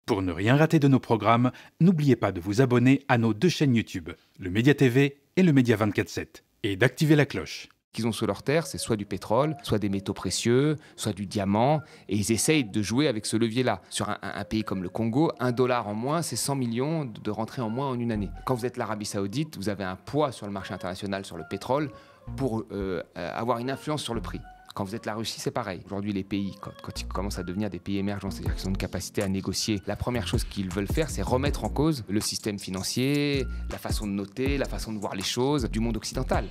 Pour ne rien rater de nos programmes, n'oubliez pas de vous abonner à nos 2 chaînes YouTube, le Média TV et le Média 24/7, et d'activer la cloche. Qu'ils ont sous leur terre, c'est soit du pétrole, soit des métaux précieux, soit du diamant, et ils essayent de jouer avec ce levier-là. Sur un pays comme le Congo, $1 en moins, c'est 100 millions de rentrées en moins en une année. Quand vous êtes l'Arabie Saoudite, vous avez un poids sur le marché international, sur le pétrole, pour avoir une influence sur le prix. Quand vous êtes la Russie, c'est pareil. Aujourd'hui, les pays, quand ils commencent à devenir des pays émergents, c'est-à-dire qu'ils ont une capacité à négocier, la première chose qu'ils veulent faire, c'est remettre en cause le système financier, la façon de noter, la façon de voir les choses du monde occidental.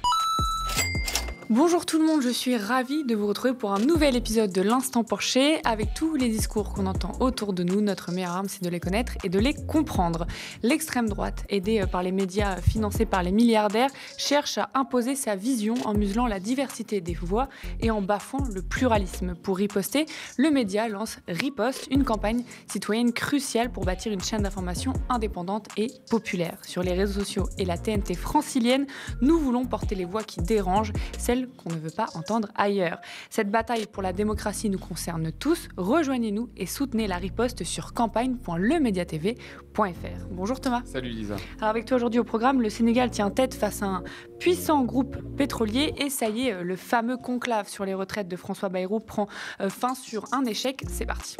Bonjour tout le monde, je suis ravie de vous retrouver pour un nouvel épisode de l'Instant Porcher. Avec tous les discours qu'on entend autour de nous, notre meilleure arme c'est de les connaître et de les comprendre. L'extrême droite, aidée par les médias financés par les milliardaires, cherche à imposer sa vision en muselant la diversité des voix et en bafouant le pluralisme. Pour riposter, le média lance Riposte, une campagne citoyenne cruciale pour bâtir une chaîne d'information indépendante et populaire. Sur les réseaux sociaux et la TNT francilienne, nous voulons porter les voix qui dérangent, celles qu'on ne veut pas entendre ailleurs. Cette bataille pour la démocratie nous concerne tous. Rejoignez-nous et soutenez la riposte sur campagne.lemediatv.fr. Bonjour Thomas. Salut Lisa. Alors avec toi aujourd'hui au programme, le Sénégal tient tête face à un puissant groupe pétrolier et ça y est, le fameux conclave sur les retraites de François Bayrou prend fin sur un échec. C'est parti.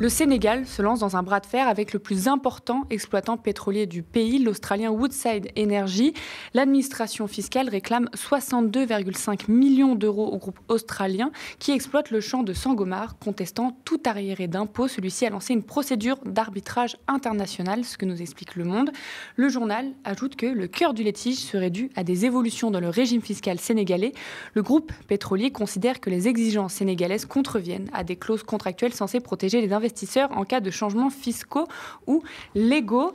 Le Sénégal se lance dans un bras de fer avec le plus important exploitant pétrolier du pays, l'Australien Woodside Energy. L'administration fiscale réclame 62,5 millions d'euros au groupe australien qui exploite le champ de Sangomar. Contestant tout arriéré d'impôts, celui-ci a lancé une procédure d'arbitrage international, ce que nous explique Le Monde. Le journal ajoute que le cœur du litige serait dû à des évolutions dans le régime fiscal sénégalais. Le groupe pétrolier considère que les exigences sénégalaises contreviennent à des clauses contractuelles censées protéger les investisseurs en cas de changements fiscaux ou légaux.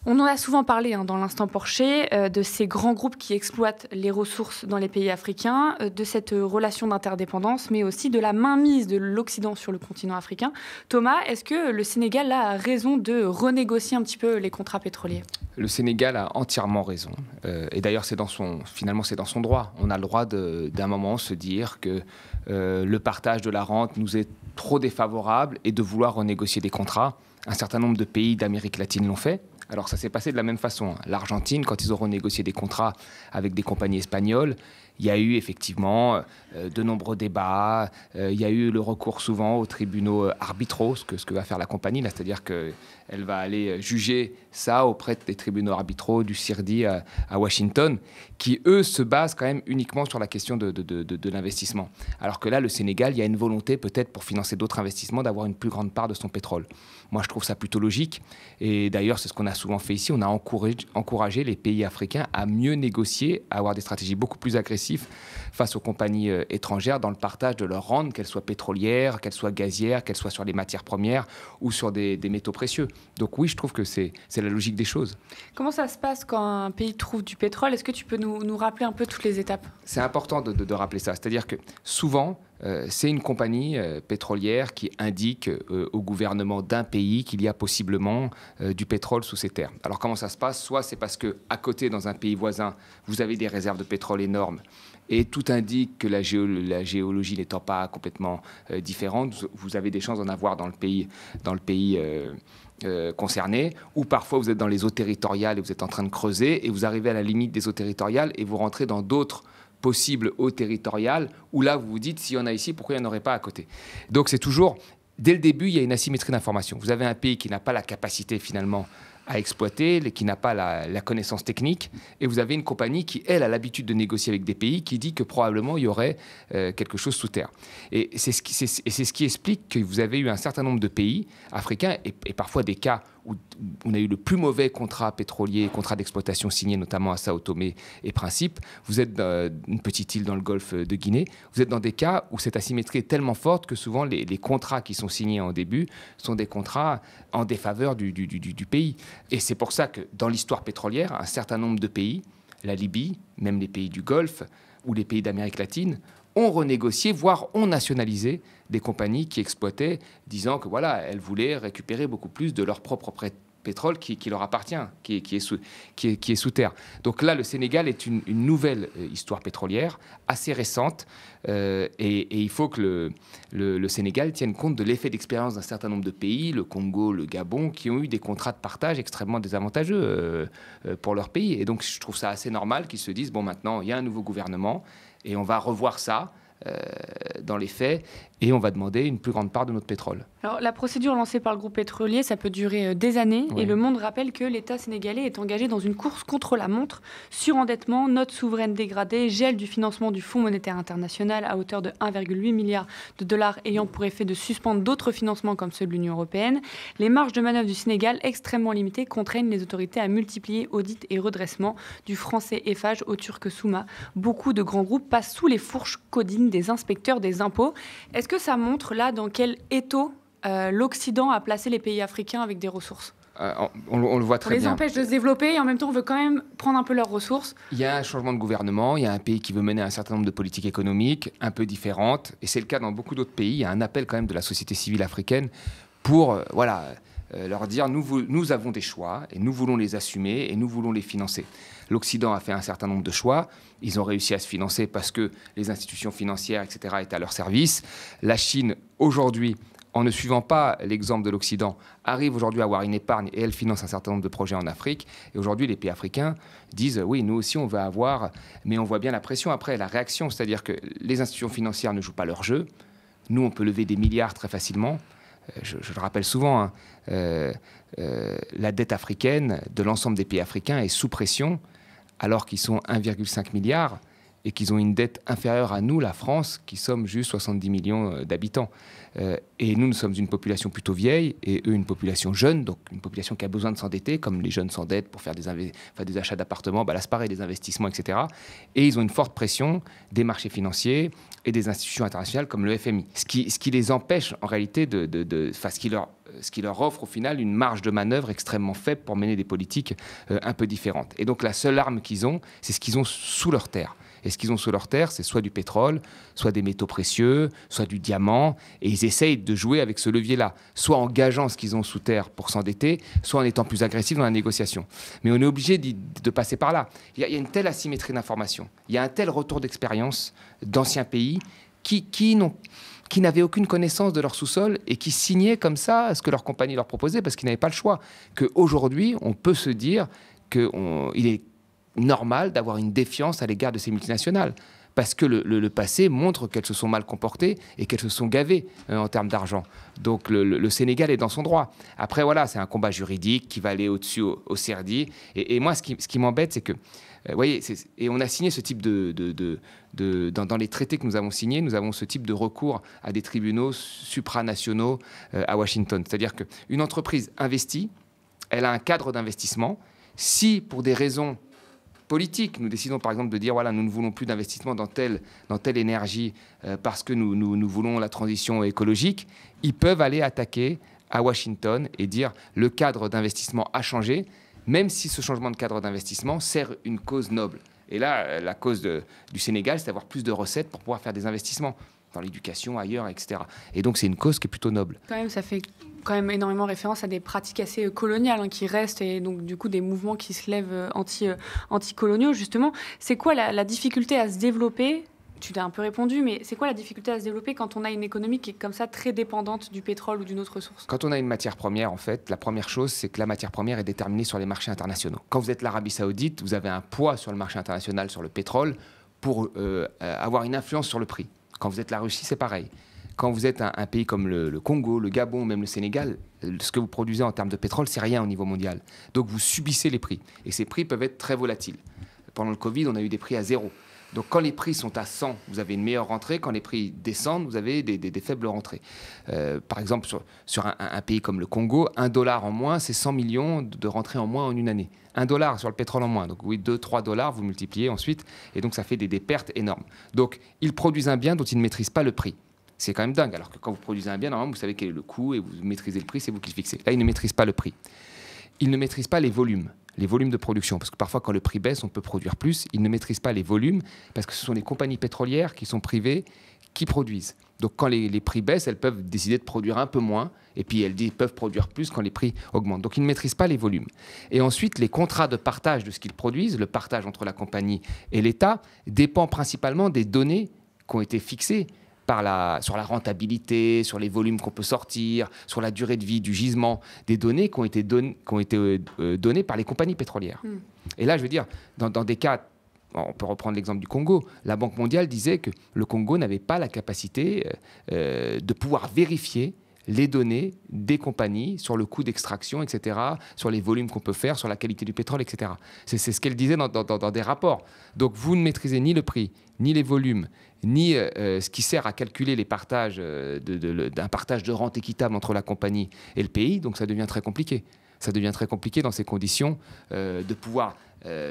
On en a souvent parlé dans l'Instant Porcher, de ces grands groupes qui exploitent les ressources dans les pays africains, de cette relation d'interdépendance, mais aussi de la mainmise de l'Occident sur le continent africain. Thomas, est-ce que le Sénégal a raison de renégocier un petit peu les contrats pétroliers ? Le Sénégal a entièrement raison. Et d'ailleurs, finalement, c'est dans son droit. On a le droit d'un moment se dire que le partage de la rente nous est trop défavorable et de vouloir renégocier des contrats. Un certain nombre de pays d'Amérique latine l'ont fait. Alors ça s'est passé de la même façon. L'Argentine, quand ils ont renégocié des contrats avec des compagnies espagnoles, il y a eu effectivement de nombreux débats. Il y a eu le recours souvent aux tribunaux arbitraux, ce que va faire la compagnie, c'est-à-dire qu'elle va aller juger ça auprès des tribunaux arbitraux du CIRDI à Washington, qui eux se basent quand même uniquement sur la question de l'investissement. Alors que là, le Sénégal, il y a une volonté peut-être pour financer d'autres investissements d'avoir une plus grande part de son pétrole. Moi, je trouve ça plutôt logique. Et d'ailleurs, c'est ce qu'on a souvent fait ici. On a encouragé les pays africains à mieux négocier, à avoir des stratégies beaucoup plus agressives face aux compagnies étrangères dans le partage de leurs rentes, qu'elles soient pétrolières, qu'elles soient gazières, qu'elles soient sur les matières premières ou sur des métaux précieux. Donc oui, je trouve que c'est la logique des choses. Comment ça se passe quand un pays trouve du pétrole ? Est-ce que tu peux nous rappeler un peu toutes les étapes ? C'est important de rappeler ça. C'est-à-dire que souvent, c'est une compagnie pétrolière qui indique au gouvernement d'un pays qu'il y a possiblement du pétrole sous ses terres. Alors comment ça se passe ? Soit c'est parce qu'à côté, dans un pays voisin, vous avez des réserves de pétrole énormes et tout indique que la géologie n'étant pas complètement différente, vous avez des chances d'en avoir dans le pays concernés, ou parfois vous êtes dans les eaux territoriales et vous êtes en train de creuser et vous arrivez à la limite des eaux territoriales et vous rentrez dans d'autres possibles eaux territoriales où là vous vous dites s'il y en a ici, pourquoi il n'y en aurait pas à côté. Donc c'est toujours, dès le début, il y a une asymétrie d'information. Vous avez un pays qui n'a pas la capacité finalement à exploiter, qui n'a pas la connaissance technique, et vous avez une compagnie qui, elle, a l'habitude de négocier avec des pays, qui dit que probablement il y aurait quelque chose sous terre. Et c'est ce qui explique que vous avez eu un certain nombre de pays africains, et parfois des cas où on a eu le plus mauvais contrat pétrolier, contrat d'exploitation signé notamment à Sao Tomé et Principe. Vous êtes dans une petite île dans le golfe de Guinée. Vous êtes dans des cas où cette asymétrie est tellement forte que souvent les contrats qui sont signés en début sont des contrats en défaveur du pays. Et c'est pour ça que dans l'histoire pétrolière, un certain nombre de pays, la Libye, même les pays du Golfe ou les pays d'Amérique latine, ont renégocié, voire ont nationalisé des compagnies qui exploitaient, disant que voilà, elles voulaient récupérer beaucoup plus de leur propre pétrole qui leur appartient, qui est sous terre. Donc là, le Sénégal est une nouvelle histoire pétrolière, assez récente, et il faut que le Sénégal tienne compte de l'effet d'expérience d'un certain nombre de pays, le Congo, le Gabon, qui ont eu des contrats de partage extrêmement désavantageux pour leur pays. Et donc, je trouve ça assez normal qu'ils se disent, bon, maintenant, il y a un nouveau gouvernement, et on va revoir ça dans les faits, et on va demander une plus grande part de notre pétrole. Alors, la procédure lancée par le groupe pétrolier, ça peut durer des années. Oui. Et Le Monde rappelle que l'État sénégalais est engagé dans une course contre la montre, surendettement, note souveraine dégradée, gel du financement du Fonds monétaire international à hauteur de 1,8 milliard de dollars ayant pour effet de suspendre d'autres financements comme ceux de l'Union européenne. Les marges de manœuvre du Sénégal, extrêmement limitées, contraignent les autorités à multiplier audits et redressements, du français Eiffage au turc Souma. Beaucoup de grands groupes passent sous les fourches codines des inspecteurs des impôts. Est-ce que ça montre là dans quel étau l'Occident a placé les pays africains avec des ressources? On le voit très bien. On les empêche de se développer et en même temps on veut quand même prendre un peu leurs ressources. Il y a un changement de gouvernement, il y a un pays qui veut mener un certain nombre de politiques économiques un peu différentes, et c'est le cas dans beaucoup d'autres pays. Il y a un appel quand même de la société civile africaine pour leur dire nous avons des choix et nous voulons les assumer et nous voulons les financer. L'Occident a fait un certain nombre de choix. Ils ont réussi à se financer parce que les institutions financières, etc., étaient à leur service. La Chine, aujourd'hui, en ne suivant pas l'exemple de l'Occident, arrive aujourd'hui à avoir une épargne et elle finance un certain nombre de projets en Afrique. Et aujourd'hui, les pays africains disent oui, nous aussi, on va avoir... Mais on voit bien la pression après, la réaction. C'est-à-dire que les institutions financières ne jouent pas leur jeu. Nous, on peut lever des milliards très facilement. Je le rappelle souvent, la dette africaine de l'ensemble des pays africains est sous pression, alors qu'ils sont 1,5 milliard et qu'ils ont une dette inférieure à nous, la France, qui sommes juste 70 millions d'habitants. Et nous sommes une population plutôt vieille, et eux une population jeune, donc une population qui a besoin de s'endetter, comme les jeunes s'endettent pour faire des achats d'appartements, là c'est pareil, des investissements, etc. Et ils ont une forte pression des marchés financiers et des institutions internationales comme le FMI. Ce qui les empêche en réalité ce qui leur offre au final une marge de manœuvre extrêmement faible pour mener des politiques un peu différentes. Et donc la seule arme qu'ils ont, c'est ce qu'ils ont sous leur terre. Et ce qu'ils ont sous leur terre, c'est soit du pétrole, soit des métaux précieux, soit du diamant. Et ils essayent de jouer avec ce levier-là, soit en gageant ce qu'ils ont sous terre pour s'endetter, soit en étant plus agressifs dans la négociation. Mais on est obligé de passer par là. Il y a une telle asymétrie d'information, il y a un tel retour d'expérience d'anciens pays qui n'avaient aucune connaissance de leur sous-sol et qui signaient comme ça ce que leur compagnie leur proposait parce qu'ils n'avaient pas le choix. Qu'aujourd'hui, on peut se dire qu'il est normal d'avoir une défiance à l'égard de ces multinationales. Parce que le passé montre qu'elles se sont mal comportées et qu'elles se sont gavées en termes d'argent. Donc le Sénégal est dans son droit. Après, voilà, c'est un combat juridique qui va aller au-dessus au CERDI. Et moi, ce qui m'embête, c'est que, vous voyez, et on a signé ce type dans les traités que nous avons signés, nous avons ce type de recours à des tribunaux supranationaux à Washington. C'est-à-dire qu'une entreprise investit, elle a un cadre d'investissement. Si, pour des raisons politique, nous décidons par exemple de dire voilà, nous ne voulons plus d'investissement dans telle énergie parce que nous voulons la transition écologique, ils peuvent aller attaquer à Washington et dire le cadre d'investissement a changé, même si ce changement de cadre d'investissement sert une cause noble. Et là, la cause du Sénégal, c'est d'avoir plus de recettes pour pouvoir faire des investissements dans l'éducation, ailleurs, etc. Et donc c'est une cause qui est plutôt noble. Quand même, ça fait quand même énormément référence à des pratiques assez coloniales qui restent et donc du coup des mouvements qui se lèvent anti-coloniaux justement. C'est quoi la difficulté à se développer? Tu t'as un peu répondu, mais c'est quoi la difficulté à se développer quand on a une économie qui est comme ça très dépendante du pétrole ou d'une autre ressource? Quand on a une matière première, en fait, la première chose, c'est que la matière première est déterminée sur les marchés internationaux. Quand vous êtes l'Arabie Saoudite, vous avez un poids sur le marché international, sur le pétrole, pour avoir une influence sur le prix. Quand vous êtes la Russie, c'est pareil. Quand vous êtes un pays comme le Congo, le Gabon, même le Sénégal, ce que vous produisez en termes de pétrole, c'est rien au niveau mondial. Donc vous subissez les prix. Et ces prix peuvent être très volatiles. Pendant le Covid, on a eu des prix à 0. Donc quand les prix sont à 100, vous avez une meilleure rentrée. Quand les prix descendent, vous avez des faibles rentrées. Par exemple, sur un pays comme le Congo, $1 en moins, c'est 100 millions de rentrées en moins en une année. $1 sur le pétrole en moins. Donc oui, 2-3 $, vous multipliez ensuite. Et donc ça fait des pertes énormes. Donc ils produisent un bien dont ils ne maîtrisent pas le prix. C'est quand même dingue. Alors que quand vous produisez un bien, normalement, vous savez quel est le coût et vous maîtrisez le prix, c'est vous qui le fixez. Là, ils ne maîtrisent pas le prix. Ils ne maîtrisent pas les volumes de production. Parce que parfois, quand le prix baisse, on peut produire plus. Ils ne maîtrisent pas les volumes parce que ce sont les compagnies pétrolières qui sont privées, qui produisent. Donc quand les prix baissent, elles peuvent décider de produire un peu moins, et puis elles peuvent produire plus quand les prix augmentent. Donc ils ne maîtrisent pas les volumes. Et ensuite, les contrats de partage de ce qu'ils produisent, le partage entre la compagnie et l'État, dépend principalement des données qui ont été fixées sur la rentabilité, sur les volumes qu'on peut sortir, sur la durée de vie du gisement, des données qui ont été données par les compagnies pétrolières. Et là, je veux dire, dans des cas, on peut reprendre l'exemple du Congo, la Banque mondiale disait que le Congo n'avait pas la capacité de pouvoir vérifier les données des compagnies sur le coût d'extraction, etc., sur les volumes qu'on peut faire, sur la qualité du pétrole, etc. C'est ce qu'elle disait dans des rapports. Donc vous ne maîtrisez ni le prix, ni les volumes, ni ce qui sert à calculer les partages d'un partage de rente équitable entre la compagnie et le pays, donc ça devient très compliqué. Ça devient très compliqué dans ces conditions de pouvoir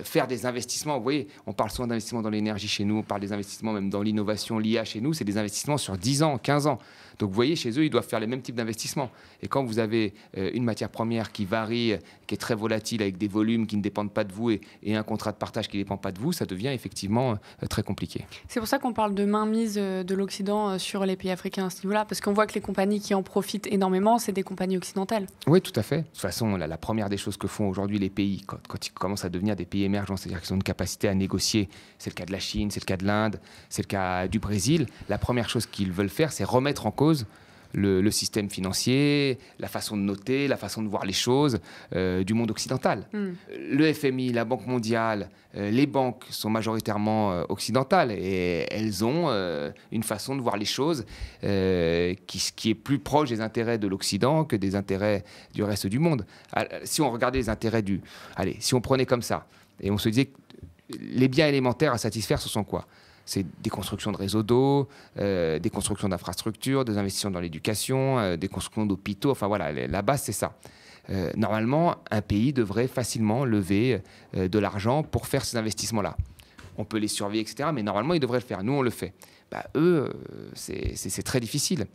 faire des investissements. Vous voyez, on parle souvent d'investissements dans l'énergie chez nous, on parle des investissements même dans l'innovation, l'IA chez nous, c'est des investissements sur 10 ans, 15 ans. Donc vous voyez, chez eux, ils doivent faire les mêmes types d'investissements. Et quand vous avez une matière première qui varie, qui est très volatile, avec des volumes qui ne dépendent pas de vous et un contrat de partage qui ne dépend pas de vous, ça devient effectivement très compliqué. C'est pour ça qu'on parle de mainmise de l'Occident sur les pays africains à ce niveau-là, parce qu'on voit que les compagnies qui en profitent énormément, c'est des compagnies occidentales. Oui, tout à fait. De toute façon, la première des choses que font aujourd'hui les pays, quand ils commencent à devenir des pays émergents, c'est-à-dire qu'ils ont une capacité à négocier, c'est le cas de la Chine, c'est le cas de l'Inde, c'est le cas du Brésil, la première chose qu'ils veulent faire, c'est remettre en cause le système financier, la façon de noter, la façon de voir les choses du monde occidental. Le FMI, la Banque mondiale, les banques sont majoritairement occidentales et elles ont une façon de voir les choses qui est plus proche des intérêts de l'Occident que des intérêts du reste du monde. Si on regardait les intérêts Allez, si on prenait comme ça et on se disait que les biens élémentaires à satisfaire, ce sont quoi ? C'est des constructions de réseaux d'eau, des constructions d'infrastructures, des investissements dans l'éducation, des constructions d'hôpitaux. Enfin voilà, la base, c'est ça. Normalement, un pays devrait facilement lever de l'argent pour faire ces investissements-là. On peut les surveiller, etc. Mais normalement, ils devraient le faire. Nous, on le fait. Eux, c'est très difficile.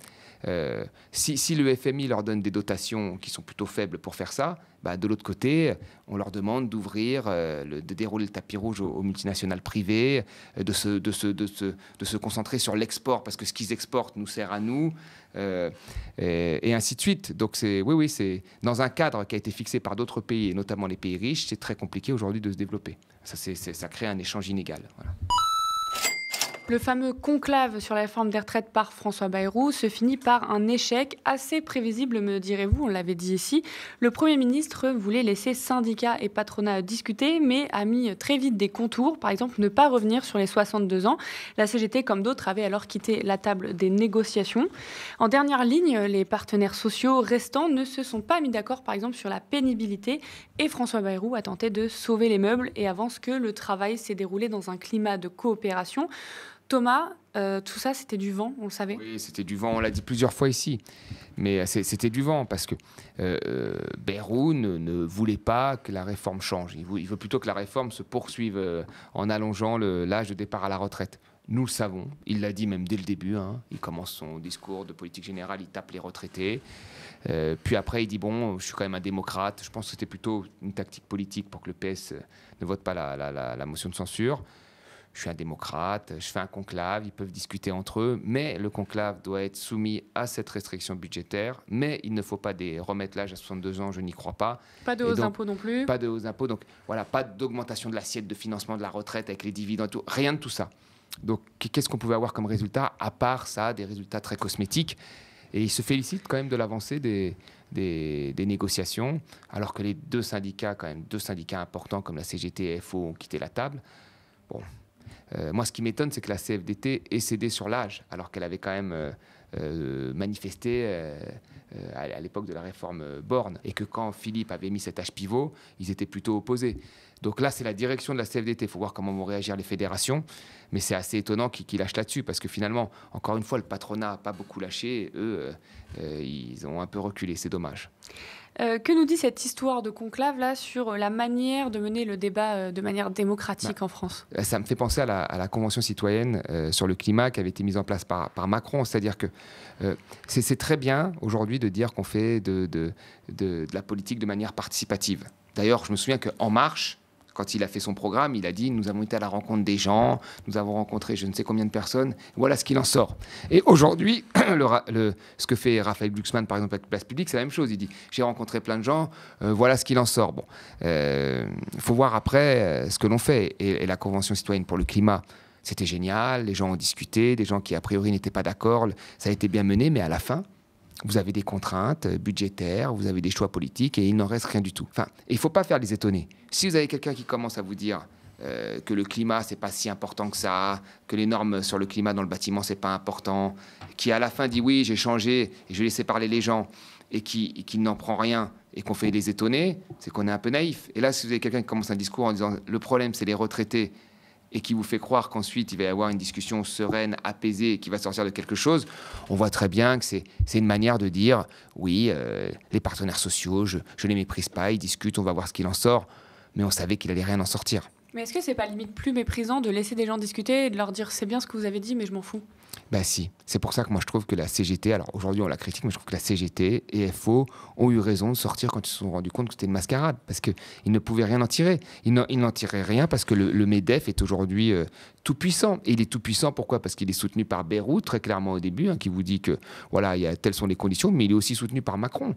Si le FMI leur donne des dotations qui sont plutôt faibles pour faire ça, de l'autre côté, on leur demande d'ouvrir, de dérouler le tapis rouge aux multinationales privées, de se concentrer sur l'export, parce que ce qu'ils exportent nous sert à nous, et ainsi de suite. Donc c'est dans un cadre qui a été fixé par d'autres pays, et notamment les pays riches, c'est très compliqué aujourd'hui de se développer. Ça crée un échange inégal. Voilà. Le fameux conclave sur la réforme des retraites par François Bayrou se finit par un échec assez prévisible, me direz-vous, on l'avait dit ici. Le Premier ministre voulait laisser syndicats et patronat discuter, mais a mis très vite des contours, par exemple ne pas revenir sur les 62 ans. La CGT, comme d'autres, avait alors quitté la table des négociations. En dernière ligne, les partenaires sociaux restants ne se sont pas mis d'accord, par exemple, sur la pénibilité, et François Bayrou a tenté de sauver les meubles et avance que le travail s'est déroulé dans un climat de coopération. Thomas, tout ça, c'était du vent, on le savait ? Oui, c'était du vent, on l'a dit plusieurs fois ici. Mais c'était du vent parce que Bayrou ne voulait pas que la réforme change. Il veut plutôt que la réforme se poursuive en allongeant l'âge de départ à la retraite. Nous le savons, il l'a dit même dès le début. Il commence son discours de politique générale, il tape les retraités. Puis après, il dit, bon, je suis quand même un démocrate. Je pense que c'était plutôt une tactique politique pour que le PS ne vote pas la motion de censure. Je suis un démocrate, je fais un conclave, ils peuvent discuter entre eux, mais le conclave doit être soumis à cette restriction budgétaire, mais il ne faut pas remettre l'âge à 62 ans, je n'y crois pas. Pas de hauts impôts non plus. Pas de hauts impôts, donc voilà, pas d'augmentation de l'assiette de financement de la retraite avec les dividendes, tout, rien de tout ça. Donc qu'est-ce qu'on pouvait avoir comme résultat, à part ça, des résultats très cosmétiques. Et il se félicite quand même de l'avancée des négociations, alors que les deux syndicats importants comme la CGT et FO ont quitté la table. Bon. Moi, ce qui m'étonne, c'est que la CFDT ait cédé sur l'âge, alors qu'elle avait quand même manifesté à l'époque de la réforme Borne, et que quand Philippe avait mis cet âge pivot, ils étaient plutôt opposés. Donc là, c'est la direction de la CFDT. Il faut voir comment vont réagir les fédérations, mais c'est assez étonnant qu'ils lâchent là-dessus, parce que finalement, encore une fois, le patronat n'a pas beaucoup lâché. Eux, ils ont un peu reculé. C'est dommage. Que nous dit cette histoire de conclave là sur la manière de mener le débat de manière démocratique en France ? Ça me fait penser à la Convention citoyenne sur le climat qui avait été mise en place par Macron. C'est-à-dire que c'est très bien aujourd'hui de dire qu'on fait de la politique de manière participative. D'ailleurs, je me souviens qu'En Marche, Quand il a fait son programme, il a dit « Nous avons été à la rencontre des gens, nous avons rencontré je ne sais combien de personnes, voilà ce qu'il en sort. » Et aujourd'hui, ce que fait Raphaël Glucksmann, par exemple, avec Place Publique, c'est la même chose. Il dit « J'ai rencontré plein de gens, voilà ce qu'il en sort. » Bon, faut voir après ce que l'on fait. Et la Convention citoyenne pour le climat, c'était génial, les gens ont discuté, des gens qui a priori n'étaient pas d'accord, ça a été bien mené, mais à la fin, vous avez des contraintes budgétaires, vous avez des choix politiques et il n'en reste rien du tout. Enfin, il ne faut pas faire les étonnés. Si vous avez quelqu'un qui commence à vous dire que le climat, c'est pas si important que ça, que les normes sur le climat dans le bâtiment, c'est pas important, qui à la fin dit oui, j'ai changé et je vais laisser parler les gens et qui n'en prend rien et qu'on fait les étonner, c'est qu'on est un peu naïf. Et là, si vous avez quelqu'un qui commence un discours en disant le problème, c'est les retraités, et qui vous fait croire qu'ensuite il va y avoir une discussion sereine, apaisée, et qui va sortir de quelque chose, on voit très bien que c'est une manière de dire oui, les partenaires sociaux, je les méprise pas, ils discutent, on va voir ce qu'il en sort, mais on savait qu'il allait rien en sortir. Mais est-ce que c'est pas limite plus méprisant de laisser des gens discuter et de leur dire c'est bien ce que vous avez dit, mais je m'en fous? Ben si, c'est pour ça que moi je trouve que la CGT, alors aujourd'hui on la critique, mais je trouve que la CGT et FO ont eu raison de sortir quand ils se sont rendus compte que c'était une mascarade, parce qu'ils ne pouvaient rien en tirer. Ils n'en tiraient rien parce que le MEDEF est aujourd'hui tout puissant. Et il est tout puissant, pourquoi? Parce qu'il est soutenu par Bayrou, très clairement au début, qui vous dit que voilà, telles sont les conditions, mais il est aussi soutenu par Macron.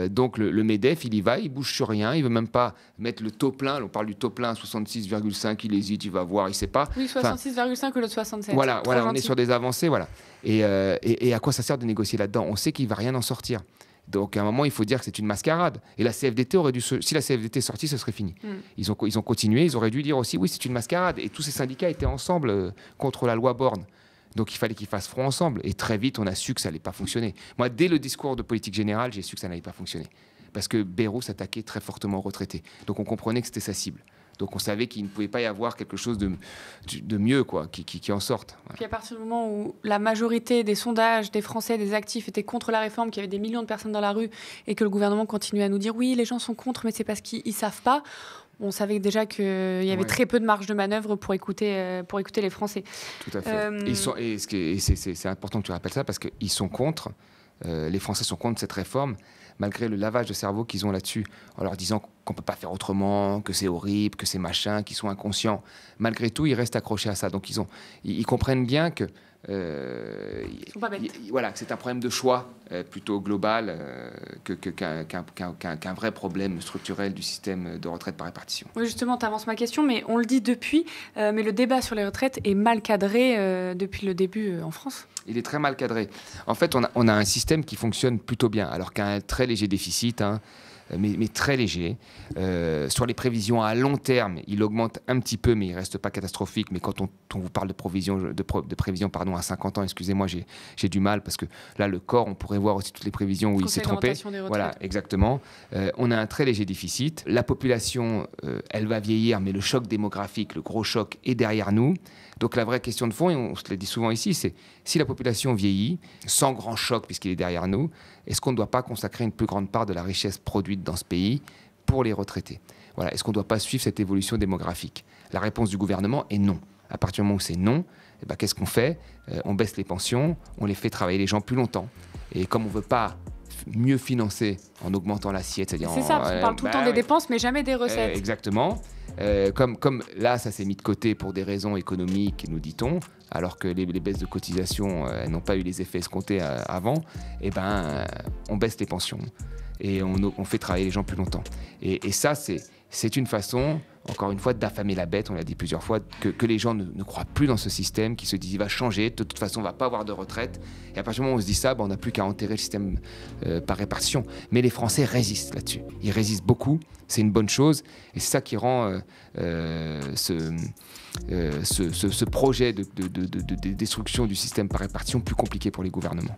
Donc le MEDEF, il y va, il bouge sur rien, il veut même pas mettre le taux plein. On parle du taux plein à 66,5, il hésite, il va voir, il sait pas. Oui, 66,5 ou le 67. Voilà, on est sur des avancées, voilà. Et à quoi ça sert de négocier là-dedans? On sait qu'il va rien en sortir. Donc à un moment, il faut dire que c'est une mascarade. Et la CFDT aurait dû, si la CFDT est sortie, ce serait fini. Ils ont continué, ils auraient dû dire aussi oui, c'est une mascarade. Et tous ces syndicats étaient ensemble contre la loi Borne. Donc il fallait qu'ils fassent front ensemble. Et très vite, on a su que ça n'allait pas fonctionner. Moi, dès le discours de politique générale, j'ai su que ça n'allait pas fonctionner. Parce que Bayrou s'attaquait très fortement aux retraités. Donc on comprenait que c'était sa cible. Donc on savait qu'il ne pouvait pas y avoir quelque chose de mieux quoi, qui en sorte. Voilà. Puis à partir du moment où la majorité des sondages, des Français, des actifs étaient contre la réforme, qu'il y avait des millions de personnes dans la rue et que le gouvernement continuait à nous dire oui, les gens sont contre, mais c'est parce qu'ils ne savent pas. On savait déjà qu'il y avait très peu de marge de manœuvre pour écouter les Français. Tout à fait. C'est important que tu rappelles ça parce qu'ils sont contre, les Français sont contre cette réforme, malgré le lavage de cerveau qu'ils ont là-dessus, en leur disant qu'on ne peut pas faire autrement, que c'est horrible, que c'est machin, qu'ils sont inconscients. Malgré tout, ils restent accrochés à ça. Donc ils comprennent bien que voilà, que c'est un problème de choix plutôt global qu'un vrai problème structurel du système de retraite par répartition. Oui, justement, tu avances ma question, mais on le dit depuis, mais le débat sur les retraites est mal cadré depuis le début en France. Il est très mal cadré. En fait, on a un système qui fonctionne plutôt bien, alors qu'un très léger déficit, mais très léger. Sur les prévisions à long terme, il augmente un petit peu, mais il ne reste pas catastrophique. Mais quand on vous parle de prévision à 50 ans, excusez-moi, j'ai du mal, parce que là, le corps, on pourrait voir aussi toutes les prévisions où il s'est trompé. Voilà, exactement. On a un très léger déficit. La population, elle va vieillir, mais le choc démographique, le gros choc, est derrière nous. Donc la vraie question de fond, et on se l'a dit souvent ici, c'est si la population vieillit, sans grand choc puisqu'il est derrière nous, est-ce qu'on ne doit pas consacrer une plus grande part de la richesse produite dans ce pays pour les retraités? Voilà. Est-ce qu'on ne doit pas suivre cette évolution démographique? La réponse du gouvernement est non. À partir du moment où c'est non, qu'est-ce qu'on fait? On baisse les pensions, on les fait travailler les gens plus longtemps. Et comme on ne veut pas mieux financer en augmentant l'assiette, c'est-à-dire... C'est ça, parce qu'on parle tout le temps des dépenses, mais jamais des recettes. Exactement. Comme là, ça s'est mis de côté pour des raisons économiques, nous dit-on, alors que les baisses de cotisation n'ont pas eu les effets escomptés avant, on baisse les pensions et on fait travailler les gens plus longtemps. Et ça, c'est une façon, encore une fois, d'affamer la bête, on l'a dit plusieurs fois, que les gens ne croient plus dans ce système, qui se disent il va changer, de toute façon on ne va pas avoir de retraite. Et à partir du moment où on se dit ça, on n'a plus qu'à enterrer le système par répartition. Mais les Français résistent là-dessus. Ils résistent beaucoup, c'est une bonne chose. Et c'est ça qui rend ce projet de destruction du système par répartition plus compliqué pour les gouvernements.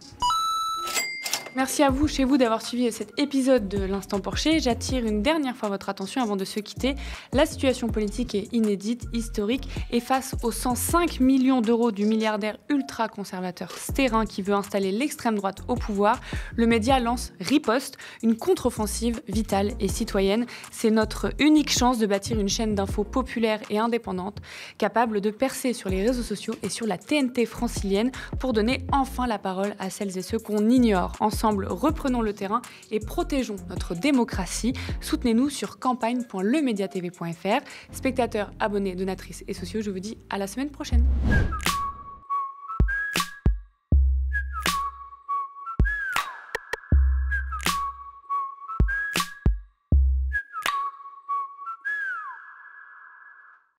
Merci à vous, chez vous, d'avoir suivi cet épisode de l'Instant Porcher. J'attire une dernière fois votre attention avant de se quitter. La situation politique est inédite, historique, et face aux 105 millions d'euros du milliardaire ultra-conservateur Stérin qui veut installer l'extrême droite au pouvoir, le média lance Riposte, une contre-offensive vitale et citoyenne. C'est notre unique chance de bâtir une chaîne d'infos populaire et indépendante, capable de percer sur les réseaux sociaux et sur la TNT francilienne pour donner enfin la parole à celles et ceux qu'on ignore. Ensemble, Ensemble, reprenons le terrain et protégeons notre démocratie. Soutenez-nous sur campagne.lemediatv.fr. Spectateurs, abonnés, donatrices et sociaux, je vous dis à la semaine prochaine.